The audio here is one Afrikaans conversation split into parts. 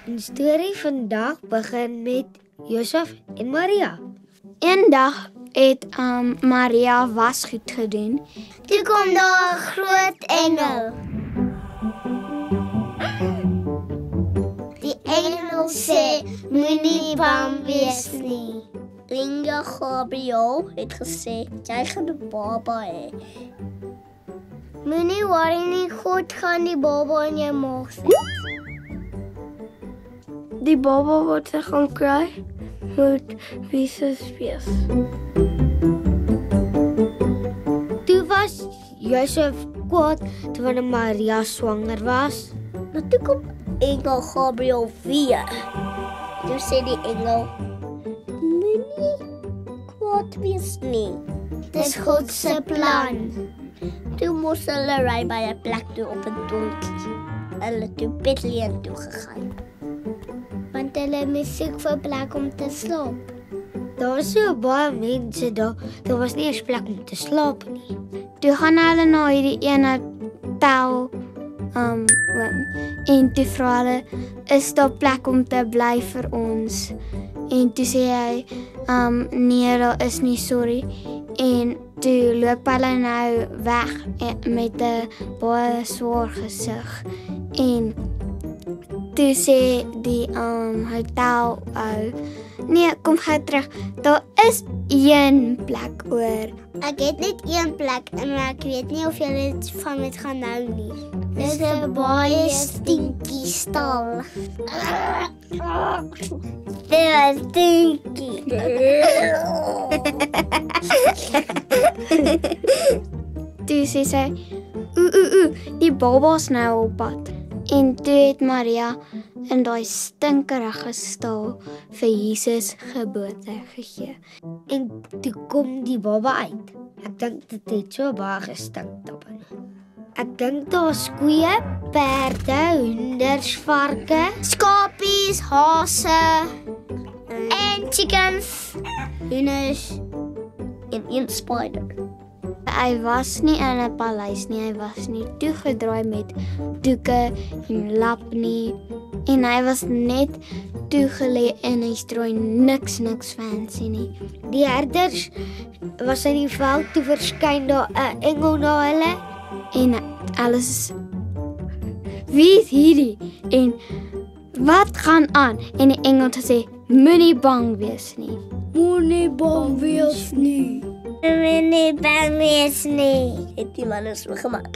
Die storie vandag begin met Josef en Maria. Eendag het Maria was goed gedoen. Toe kom daar 'n groot engel. Die engel sê, moenie bang wees nie. Engel Gabriel het gesê, jy gaan 'n baba hê. Moenie worry nie, God gaan die baba in jou maag sit. Die baba wat sy gaan kry, moet Jesus wees. Toe was Josef kwaad terwyl Maria swanger was. Maar toe kom engel Gabriel weer. Toe sê die engel, moenie kwaad wees nie. Dis God se plan. Toe moes hulle ry by 'n plek toe op 'n donkie. Hulle toe Bethlehem toe gegaan. Want hulle moes soek vir 'n plek om te slaap. Daar was so baie mense daar. Daar was nie eens plek om te slaap nie. Toe gaan hulle na hierdie ene tel oom en toe vra hulle, is daar plek om te bly vir ons? En toe sê hy, nee, daar is nie, sorry. En toe loop hulle nou weg met 'n baie swaar gesig. En toe sê die hotel ou, nee, kom gou terug. Daar is een plek oor. Ek het net een plek en ek weet nie of julle dit van met gaan hou nie. Dis 'n baie stinkie stal. Dit is stinkie. Toe sê sy, die baba's nou op pad. En toe het Maria in daai stinkerige stal vir Jesus geboorte gegee. En toe kom die baba uit. Ek dink dit het so baie gestink daarin. Ek dink daar's koeie, perde, hoenders, varke, Skapies, hase en chickens. Hoenders en een spider. Hy was nie in 'n paleis nie, hy was nie toegedraai met doeke en lap nie. En hy was net toegelê in 'n strooi, niks fancy nie. Die herders was in die veld toe verskyn daar 'n engel na hulle. En alles, wie is hierdie? En wat gaan aan? En die engel het gesê, moenie bang wees nie. Moenie bang wees nie. Moenie bang wees nie. Het die man so gemaak.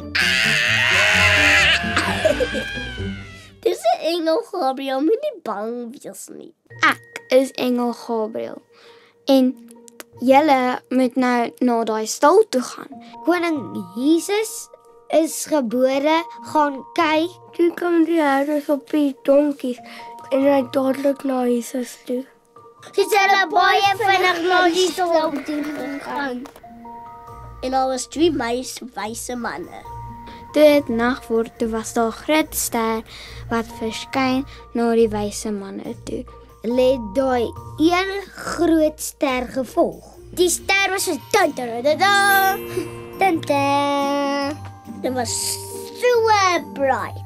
Dis 'n engel Gabriel, moenie bang wees nie. Ek is engel Gabriel. En julle moet nou na daai stal toe gaan. Koning Jesus is gebore, gaan kyk. Toe kom die herders op die donkies en hy dadelik na Jesus toe. Dis hulle baie vinnig na die stal toe gegaan. En daar was 2 wyse manne. Toe het nag word, toe was daar 'n groot ster wat verskyn na die wyse manne toe. Hulle het daai een groot ster gevolg. Die ster was so Dit was so bright.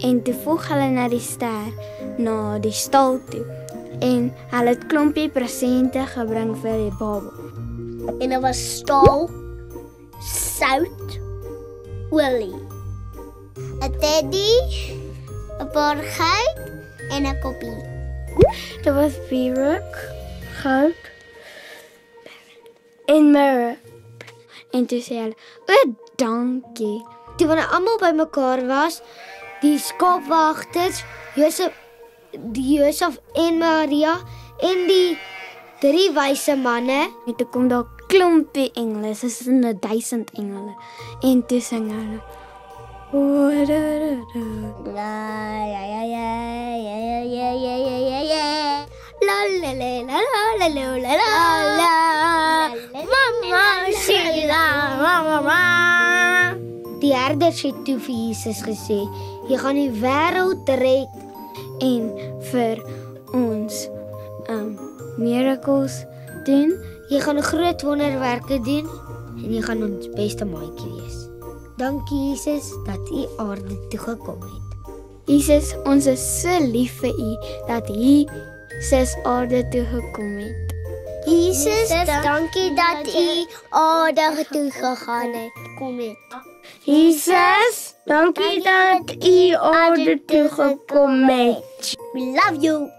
En toe volg hulle na die ster, na die stal toe. En hulle het klompie presente gebring vir die baba. En daar was staal, sout, olie, 'n teddy, 'n paar geit en 'n koppie. Daar was wierook, goud en mirre. En toe sê hulle, dankie. Toe wanneer almal bymekaar was, die skaapwagters, Josef en Maria en die 3 wyse manne, En toe kom daar klompie engele, soos 1000 engele. En toe sing hulle, La la la la la la la la la. Mama Sheila, mama. die herders het toe vir Jesus gesê, jy gaan die wêreld red. en vir ons miracles doen. Jy gaan groot wonderwerke doen en jy gaan ons beste maatjie wees. Dankie Jesus dat U aarde toe gekom het. Jesus, ons is so lief vir U dat Jesus aarde toe gekom het. Jesus, dankie dat U aarde toe gegaan het. Kom het. Jesus, dankie dat U aarde toe gekom het. We love you.